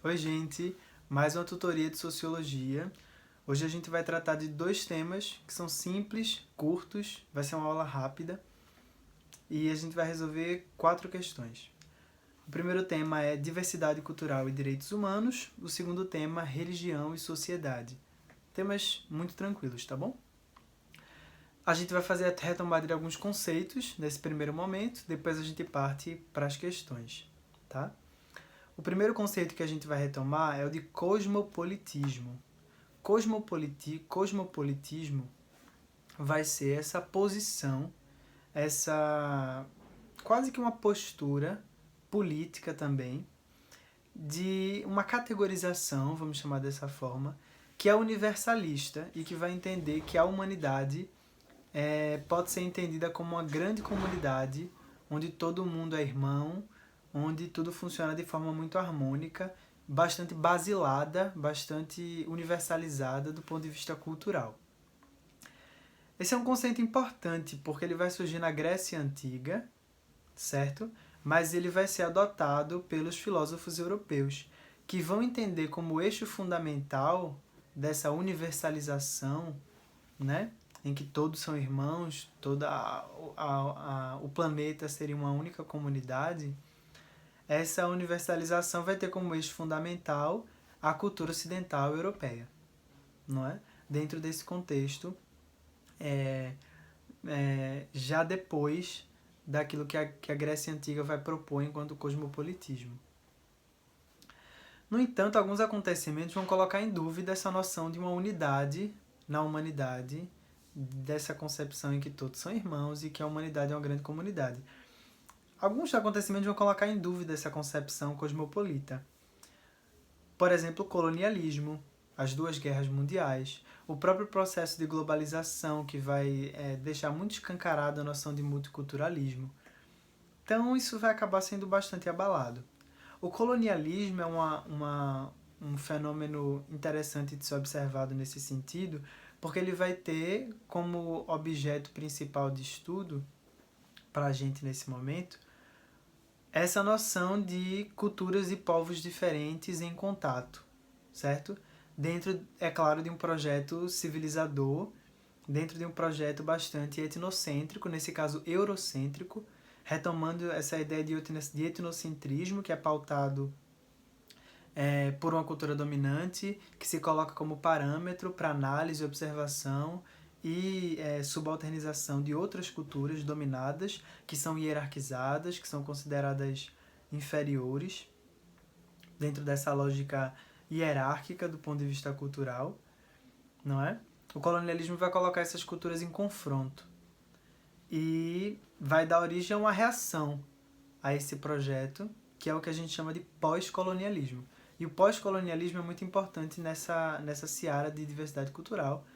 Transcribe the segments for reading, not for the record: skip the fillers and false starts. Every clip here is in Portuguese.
Oi, gente! Mais uma tutoria de Sociologia. Hoje a gente vai tratar de dois temas que são simples, curtos, vai ser uma aula rápida e a gente vai resolver 4 questões. O primeiro tema é diversidade cultural e direitos humanos, o segundo tema, religião e sociedade. Temas muito tranquilos, tá bom? A gente vai fazer a retomada de alguns conceitos nesse primeiro momento, depois a gente parte para as questões, tá? O primeiro conceito que a gente vai retomar é o de cosmopolitismo. Cosmopolitismo vai ser essa posição, essa quase que uma postura política também, de uma categorização, vamos chamar dessa forma, que é universalista e que vai entender que a humanidade pode ser entendida como uma grande comunidade onde todo mundo é irmão, onde tudo funciona de forma muito harmônica, bastante basilada, bastante universalizada do ponto de vista cultural. Esse é um conceito importante porque ele vai surgir na Grécia Antiga, certo? Mas ele vai ser adotado pelos filósofos europeus, que vão entender como eixo fundamental dessa universalização, né? Em que todos são irmãos, o planeta seria uma única comunidade. Essa universalização vai ter como eixo fundamental a cultura ocidental europeia, não é? Dentro desse contexto, já depois daquilo que a Grécia Antiga vai propor enquanto cosmopolitismo. No entanto, alguns acontecimentos vão colocar em dúvida essa noção de uma unidade na humanidade, dessa concepção em que todos são irmãos e que a humanidade é uma grande comunidade. Alguns acontecimentos vão colocar em dúvida essa concepção cosmopolita. Por exemplo, o colonialismo, as 2 guerras mundiais, o próprio processo de globalização que vai deixar muito escancarada a noção de multiculturalismo. Então isso vai acabar sendo bastante abalado. O colonialismo é um fenômeno interessante de ser observado nesse sentido, porque ele vai ter como objeto principal de estudo para a gente nesse momento essa noção de culturas e povos diferentes em contato, certo? Dentro, é claro, de um projeto civilizador, dentro de um projeto bastante etnocêntrico, nesse caso eurocêntrico, retomando essa ideia de etnocentrismo, que é pautado por uma cultura dominante, que se coloca como parâmetro para análise, observação e subalternização de outras culturas dominadas, que são hierarquizadas, que são consideradas inferiores, dentro dessa lógica hierárquica do ponto de vista cultural, não é? O colonialismo vai colocar essas culturas em confronto e vai dar origem a uma reação a esse projeto, que é o que a gente chama de pós-colonialismo. E o pós-colonialismo é muito importante nessa seara de diversidade cultural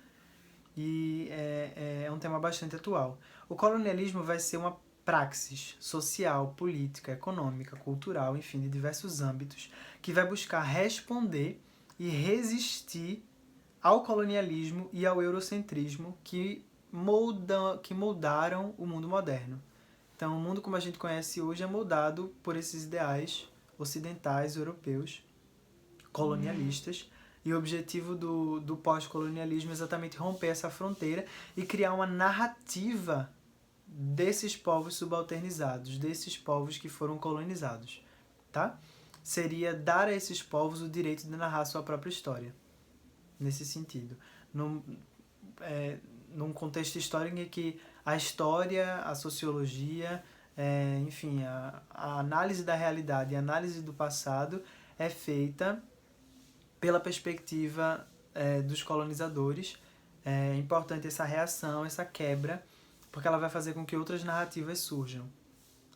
e é um tema bastante atual. O colonialismo vai ser uma praxis social, política, econômica, cultural, enfim, de diversos âmbitos, que vai buscar responder e resistir ao colonialismo e ao eurocentrismo que moldaram o mundo moderno. Então, o mundo como a gente conhece hoje é moldado por esses ideais ocidentais, europeus, colonialistas, e o objetivo do pós-colonialismo é exatamente romper essa fronteira e criar uma narrativa desses povos subalternizados, desses povos que foram colonizados, tá? Seria dar a esses povos o direito de narrar sua própria história, nesse sentido. Num contexto histórico em que a história, a sociologia, enfim, a análise da realidade e a análise do passado é feita pela perspectiva dos colonizadores. É importante essa reação, essa quebra, porque ela vai fazer com que outras narrativas surjam,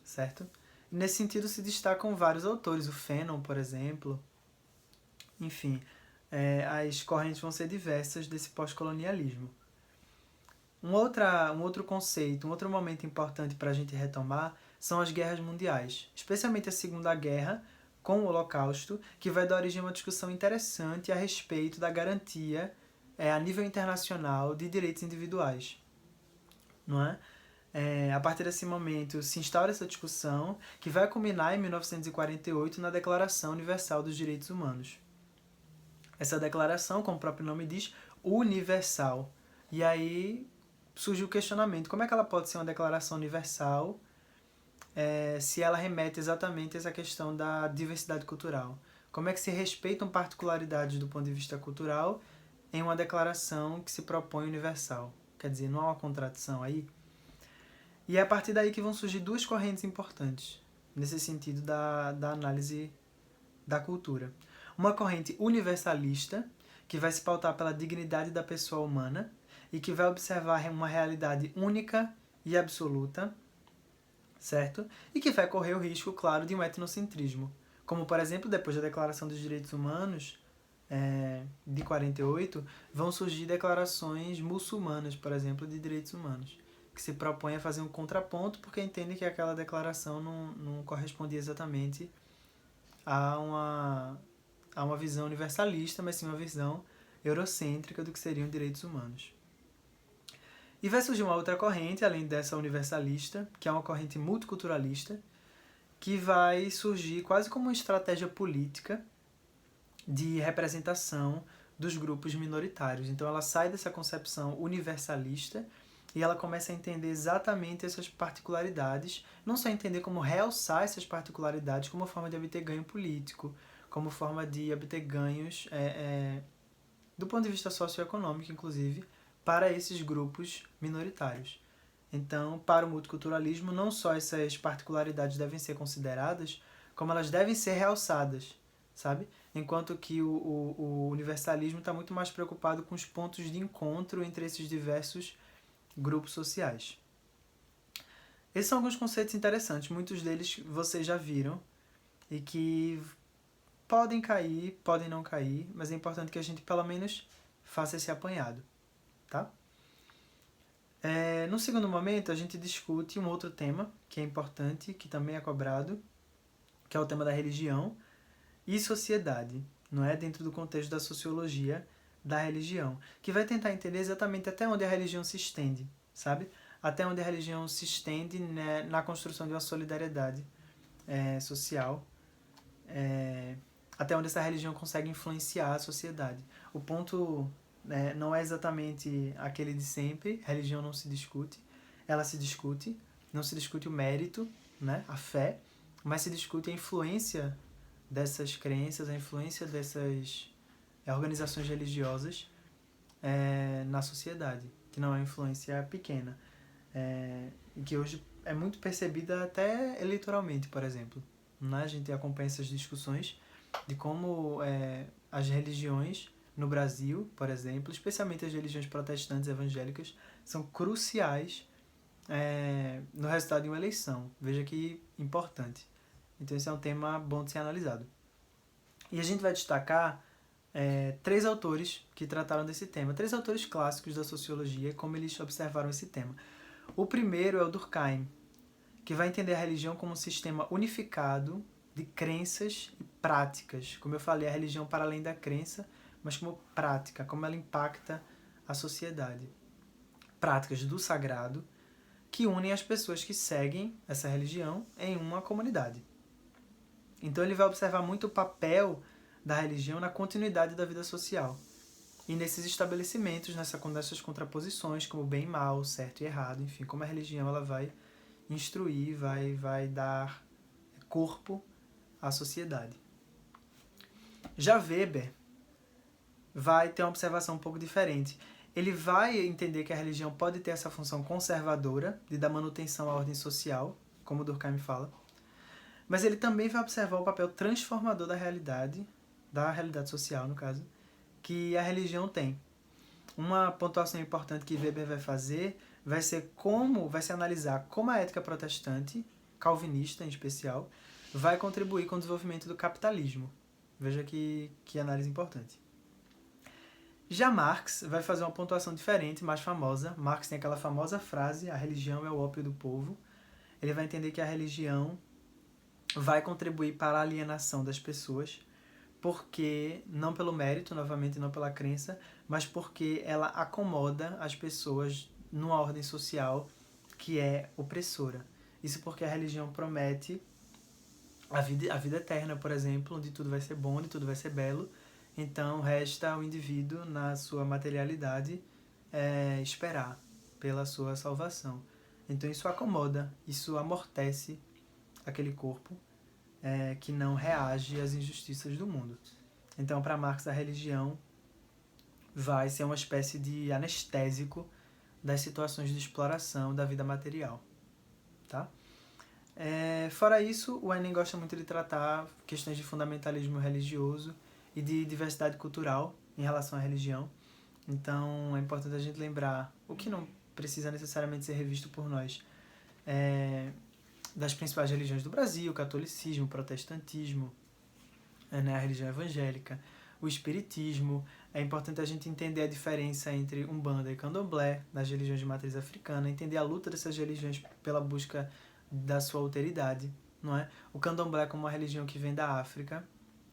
certo? E nesse sentido se destacam vários autores, o Fanon, por exemplo. Enfim, as correntes vão ser diversas desse pós-colonialismo. Um outro conceito, um outro momento importante para a gente retomar são as guerras mundiais, especialmente a Segunda Guerra, com o Holocausto, que vai dar origem a uma discussão interessante a respeito da garantia a nível internacional de direitos individuais, não é? A partir desse momento se instaura essa discussão que vai culminar em 1948 na Declaração Universal dos Direitos Humanos. Essa declaração, como o próprio nome diz, universal. E aí surge o questionamento, como é que ela pode ser uma declaração universal se ela remete exatamente a essa questão da diversidade cultural? Como é que se respeitam particularidades do ponto de vista cultural em uma declaração que se propõe universal? Quer dizer, não há uma contradição aí? E é a partir daí que vão surgir duas correntes importantes, nesse sentido da análise da cultura. Uma corrente universalista, que vai se pautar pela dignidade da pessoa humana e que vai observar uma realidade única e absoluta, certo? E que vai correr o risco, claro, de um etnocentrismo. Como, por exemplo, depois da Declaração dos Direitos Humanos, de 48, vão surgir declarações muçulmanas, por exemplo, de direitos humanos, que se propõem a fazer um contraponto porque entendem que aquela declaração não correspondia exatamente a uma visão universalista, mas sim uma visão eurocêntrica do que seriam direitos humanos. E vai surgir uma outra corrente, além dessa universalista, que é uma corrente multiculturalista, que vai surgir quase como uma estratégia política de representação dos grupos minoritários. Então ela sai dessa concepção universalista e ela começa a entender exatamente essas particularidades, não só entender como realçar essas particularidades como forma de obter ganho político, como forma de obter ganhos do ponto de vista socioeconômico, inclusive, para esses grupos minoritários. Então, para o multiculturalismo, não só essas particularidades devem ser consideradas, como elas devem ser realçadas, sabe? Enquanto que o universalismo está muito mais preocupado com os pontos de encontro entre esses diversos grupos sociais. Esses são alguns conceitos interessantes, muitos deles vocês já viram e que podem cair, podem não cair, mas é importante que a gente pelo menos faça esse apanhado, tá? No segundo momento, a gente discute um outro tema que é importante, que também é cobrado, que é o tema da religião e sociedade, não é? Dentro do contexto da sociologia da religião, que vai tentar entender exatamente até onde a religião se estende, sabe? Até onde a religião se estende, né, na construção de uma solidariedade social, até onde essa religião consegue influenciar a sociedade. O ponto não é exatamente aquele de sempre, religião não se discute, ela se discute, não se discute o mérito, né, a fé, mas se discute a influência dessas crenças, a influência dessas organizações religiosas na sociedade, que não é uma influência pequena, e que hoje é muito percebida até eleitoralmente, por exemplo. Né? A gente acompanha essas discussões de como as religiões no Brasil, por exemplo, especialmente as religiões protestantes evangélicas, são cruciais no resultado de uma eleição. Veja que importante. Então esse é um tema bom de ser analisado. E a gente vai destacar 3 autores que trataram desse tema, 3 autores clássicos da sociologia, como eles observaram esse tema. O primeiro é o Durkheim, que vai entender a religião como um sistema unificado de crenças e práticas. Como eu falei, a religião para além da crença, mas como prática, como ela impacta a sociedade. Práticas do sagrado que unem as pessoas que seguem essa religião em uma comunidade. Então ele vai observar muito o papel da religião na continuidade da vida social. E nesses estabelecimentos, nessas contraposições, como bem e mal, certo e errado, enfim, como a religião ela vai instruir, vai dar corpo à sociedade. Já Weber vai ter uma observação um pouco diferente. Ele vai entender que a religião pode ter essa função conservadora, de dar manutenção à ordem social, como Durkheim fala, mas ele também vai observar o papel transformador da realidade social, no caso, que a religião tem. Uma pontuação importante que Weber vai fazer vai ser analisar como a ética protestante, calvinista em especial, vai contribuir com o desenvolvimento do capitalismo. Veja que análise importante. Já Marx vai fazer uma pontuação diferente, mais famosa. Marx tem aquela famosa frase, a religião é o ópio do povo. Ele vai entender que a religião vai contribuir para a alienação das pessoas, porque, não pelo mérito, novamente não pela crença, mas porque ela acomoda as pessoas numa ordem social que é opressora. Isso porque a religião promete a vida eterna, por exemplo, onde tudo vai ser bom, onde tudo vai ser belo. Então, resta ao indivíduo, na sua materialidade, esperar pela sua salvação. Então, isso acomoda, isso amortece aquele corpo que não reage às injustiças do mundo. Então, para Marx, a religião vai ser uma espécie de anestésico das situações de exploração da vida material. Tá? Fora isso, o Enem gosta muito de tratar questões de fundamentalismo religioso e de diversidade cultural em relação à religião. Então, é importante a gente lembrar o que não precisa necessariamente ser revisto por nós, das principais religiões do Brasil: o catolicismo, o protestantismo, a religião evangélica, o espiritismo. É importante a gente entender a diferença entre Umbanda e Candomblé, nas religiões de matriz africana, entender a luta dessas religiões pela busca da sua alteridade, não é? O Candomblé como uma religião que vem da África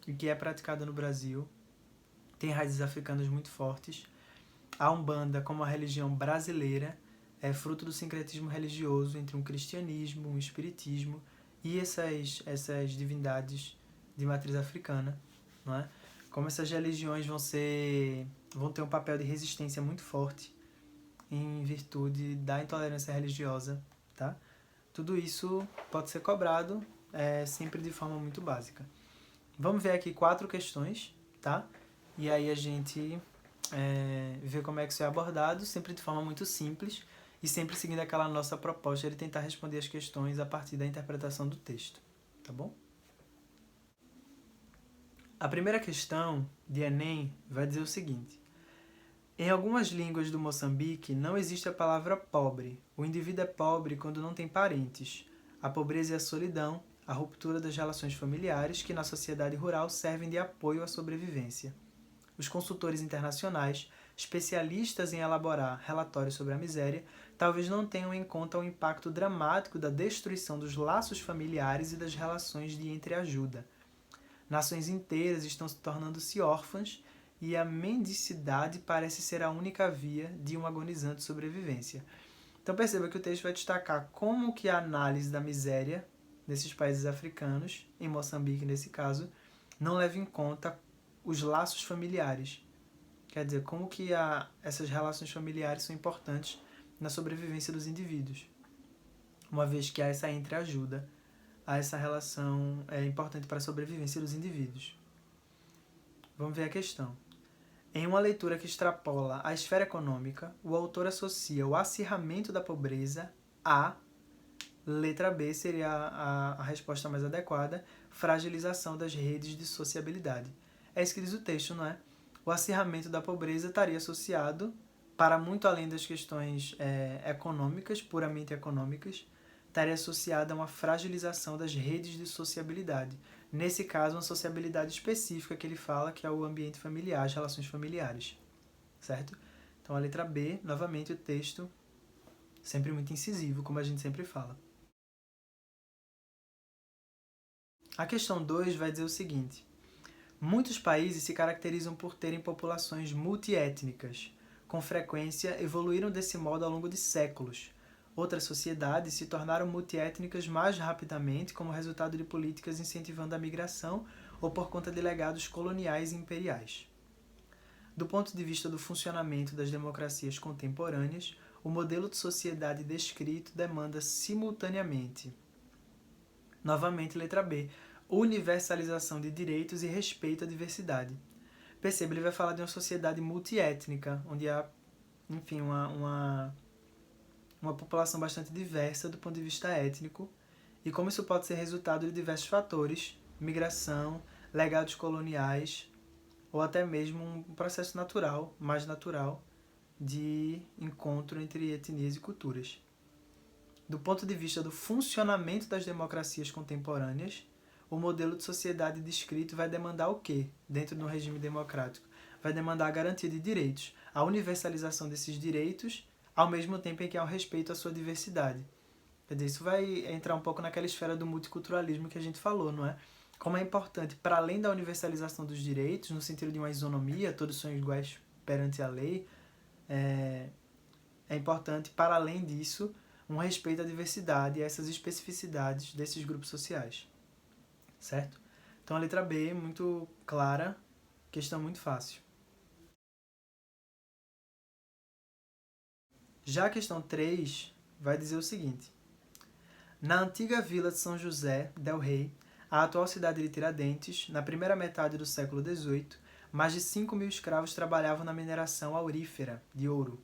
e que é praticada no Brasil, tem raízes africanas muito fortes. A Umbanda como uma religião brasileira é fruto do sincretismo religioso entre um cristianismo, um espiritismo e essas divindades de matriz africana, não é? Como essas religiões vão ter um papel de resistência muito forte em virtude da intolerância religiosa, tá? Tudo isso pode ser cobrado sempre de forma muito básica. Vamos ver aqui 4 questões, tá? E aí a gente vê como é que isso é abordado, sempre de forma muito simples e sempre seguindo aquela nossa proposta de tentar responder as questões a partir da interpretação do texto, tá bom? A primeira questão de Enem vai dizer o seguinte: em algumas línguas do Moçambique não existe a palavra pobre. O indivíduo é pobre quando não tem parentes. A pobreza e a solidão, a ruptura das relações familiares que na sociedade rural servem de apoio à sobrevivência. Os consultores internacionais, especialistas em elaborar relatórios sobre a miséria, talvez não tenham em conta o impacto dramático da destruição dos laços familiares e das relações de entreajuda. Nações inteiras estão se tornando-se órfãs e a mendicidade parece ser a única via de uma agonizante sobrevivência. Então perceba que o texto vai destacar como que a análise da miséria nesses países africanos, em Moçambique nesse caso, não leva em conta os laços familiares. Quer dizer, como que essas relações familiares são importantes na sobrevivência dos indivíduos. Uma vez que há essa entreajuda, há essa relação importante para a sobrevivência dos indivíduos. Vamos ver a questão. Em uma leitura que extrapola a esfera econômica, o autor associa o acirramento da pobreza a, letra B seria a resposta mais adequada, fragilização das redes de sociabilidade. É isso que diz o texto, não é? O acirramento da pobreza estaria associado, para muito além das questões econômicas, puramente econômicas, estaria associado a uma fragilização das redes de sociabilidade. Nesse caso, uma sociabilidade específica que ele fala, que é o ambiente familiar, as relações familiares, certo? Então, a letra B, novamente, o texto sempre muito incisivo, como a gente sempre fala. A questão 2 vai dizer o seguinte: muitos países se caracterizam por terem populações multiétnicas. Com frequência, evoluíram desse modo ao longo de séculos. Outras sociedades se tornaram multiétnicas mais rapidamente como resultado de políticas incentivando a migração ou por conta de legados coloniais e imperiais. Do ponto de vista do funcionamento das democracias contemporâneas, o modelo de sociedade descrito demanda simultaneamente, novamente letra B, universalização de direitos e respeito à diversidade. Perceba, ele vai falar de uma sociedade multiétnica, onde há, enfim, uma população bastante diversa do ponto de vista étnico, e como isso pode ser resultado de diversos fatores, migração, legados coloniais, ou até mesmo um processo natural, mais natural, de encontro entre etnias e culturas. Do ponto de vista do funcionamento das democracias contemporâneas, o modelo de sociedade descrito vai demandar o quê dentro de um regime democrático? Vai demandar a garantia de direitos, a universalização desses direitos, ao mesmo tempo em que há um respeito à sua diversidade. Quer dizer, isso vai entrar um pouco naquela esfera do multiculturalismo que a gente falou, não é? Como é importante, para além da universalização dos direitos, no sentido de uma isonomia, todos são iguais perante a lei, é importante, para além disso, um respeito à diversidade e a essas especificidades desses grupos sociais, certo? Então a letra B, muito clara, questão muito fácil. Já a questão 3 vai dizer o seguinte: na antiga vila de São José del Rei, a atual cidade de Tiradentes, na primeira metade do século XVIII, mais de 5.000 escravos trabalhavam na mineração aurífera de ouro.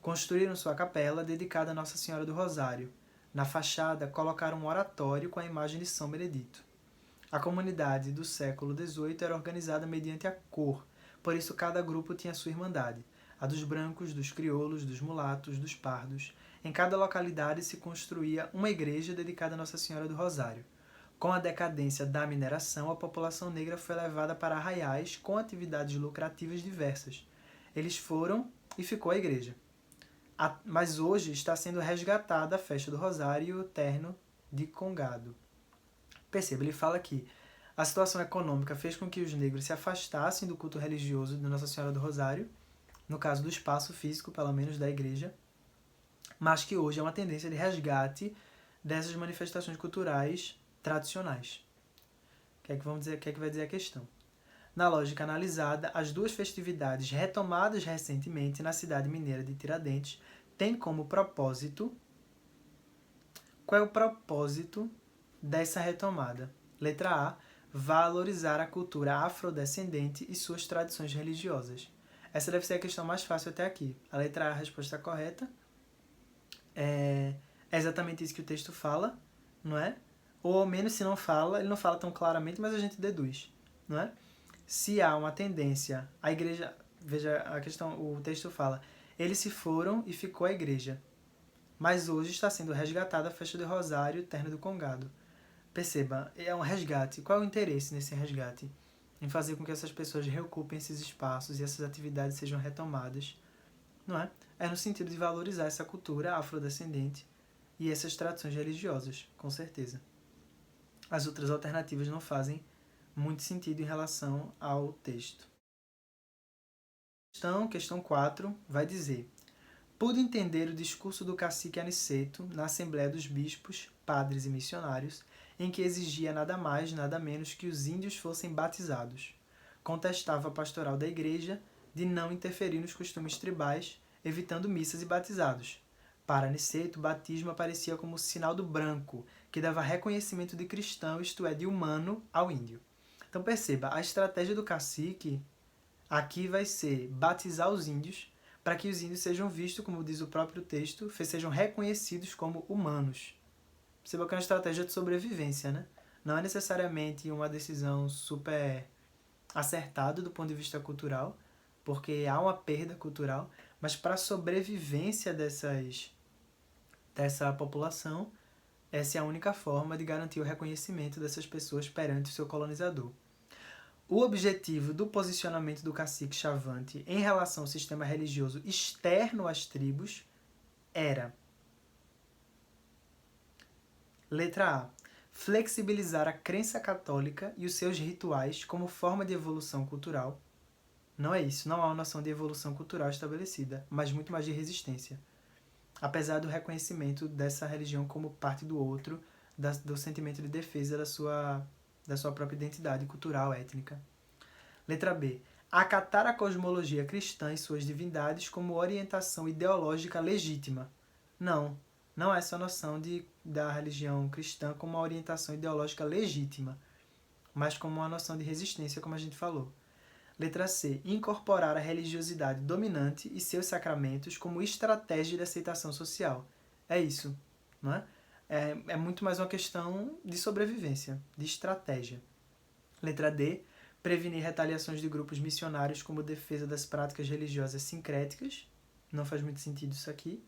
Construíram sua capela, dedicada a Nossa Senhora do Rosário. Na fachada, colocaram um oratório com a imagem de São Benedito. A comunidade do século XVIII era organizada mediante a cor, por isso cada grupo tinha sua irmandade, a dos brancos, dos crioulos, dos mulatos, dos pardos. Em cada localidade se construía uma igreja dedicada a Nossa Senhora do Rosário. Com a decadência da mineração, a população negra foi levada para arraiais com atividades lucrativas diversas. Eles foram e ficou a igreja. Mas hoje está sendo resgatada a festa do Rosário e o terno de Congado. Perceba, ele fala que a situação econômica fez com que os negros se afastassem do culto religioso de Nossa Senhora do Rosário, no caso do espaço físico, pelo menos, da igreja, mas que hoje é uma tendência de resgate dessas manifestações culturais tradicionais. O que é que vai dizer a questão? Na lógica analisada, as duas festividades retomadas recentemente na cidade mineira de Tiradentes têm como propósito... Qual é o propósito dessa retomada? Letra A. Valorizar a cultura afrodescendente e suas tradições religiosas. Essa deve ser a questão mais fácil até aqui. A letra A é a resposta correta. É exatamente isso que o texto fala, não é? Ou ao menos se não fala, ele não fala tão claramente, mas a gente deduz, não é? Se há uma tendência, a igreja... Veja a questão, o texto fala: eles se foram e ficou a igreja. Mas hoje está sendo resgatada a festa do Rosário e o terno do Congado. Perceba, é um resgate. Qual é o interesse nesse resgate? Em fazer com que essas pessoas reocupem esses espaços e essas atividades sejam retomadas, não é? É no sentido de valorizar essa cultura afrodescendente e essas tradições religiosas, com certeza. As outras alternativas não fazem muito sentido em relação ao texto. Questão 4 vai dizer: pude entender o discurso do cacique Aniceto na Assembleia dos Bispos, Padres e Missionários, em que exigia nada mais, nada menos que os índios fossem batizados. Contestava a pastoral da Igreja de não interferir nos costumes tribais, evitando missas e batizados. Para Aniceto, o batismo aparecia como o sinal do branco, que dava reconhecimento de cristão, isto é, de humano, ao índio. Então perceba, a estratégia do cacique aqui vai ser batizar os índios, para que os índios sejam vistos, como diz o próprio texto, sejam reconhecidos como humanos. Perceba que é uma estratégia de sobrevivência, né? Não é necessariamente uma decisão super acertada do ponto de vista cultural, porque há uma perda cultural, mas para a sobrevivência dessa população, essa é a única forma de garantir o reconhecimento dessas pessoas perante o seu colonizador. O objetivo do posicionamento do cacique Chavante em relação ao sistema religioso externo às tribos era: letra A. Flexibilizar a crença católica e os seus rituais como forma de evolução cultural. Não é isso, não há uma noção de evolução cultural estabelecida, mas muito mais de resistência. Apesar do reconhecimento dessa religião como parte do outro, do sentimento de defesa da sua própria identidade cultural, étnica. Letra B. Acatar a cosmologia cristã e suas divindades como orientação ideológica legítima. Não é essa a noção da religião cristã como uma orientação ideológica legítima, mas como uma noção de resistência, como a gente falou. Letra C. Incorporar a religiosidade dominante e seus sacramentos como estratégia de aceitação social. É isso, não é? É muito mais uma questão de sobrevivência, de estratégia. Letra D. Prevenir retaliações de grupos missionários como defesa das práticas religiosas sincréticas. Não faz muito sentido isso aqui.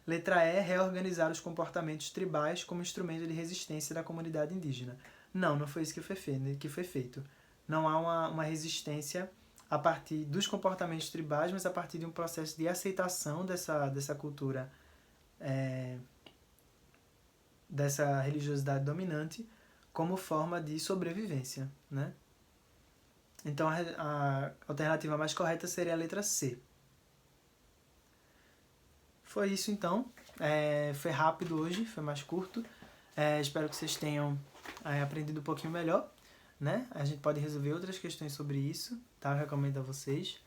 Letra E. Reorganizar os comportamentos tribais como instrumento de resistência da comunidade indígena. Não foi isso que foi feito. Não há uma resistência a partir dos comportamentos tribais, mas a partir de um processo de aceitação dessa cultura, dessa religiosidade dominante, como forma de sobrevivência, né? Então a alternativa mais correta seria a letra C. Foi isso então. Foi rápido hoje, foi mais curto. Espero que vocês tenham aprendido um pouquinho melhor, né? A gente pode resolver outras questões sobre isso, tá? Eu recomendo a vocês.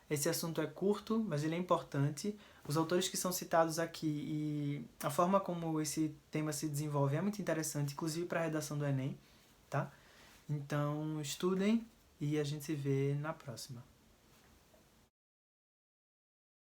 Esse assunto é curto, mas ele é importante. Os autores que são citados aqui e a forma como esse tema se desenvolve é muito interessante, inclusive para a redação do Enem, tá? Então, estudem e a gente se vê na próxima.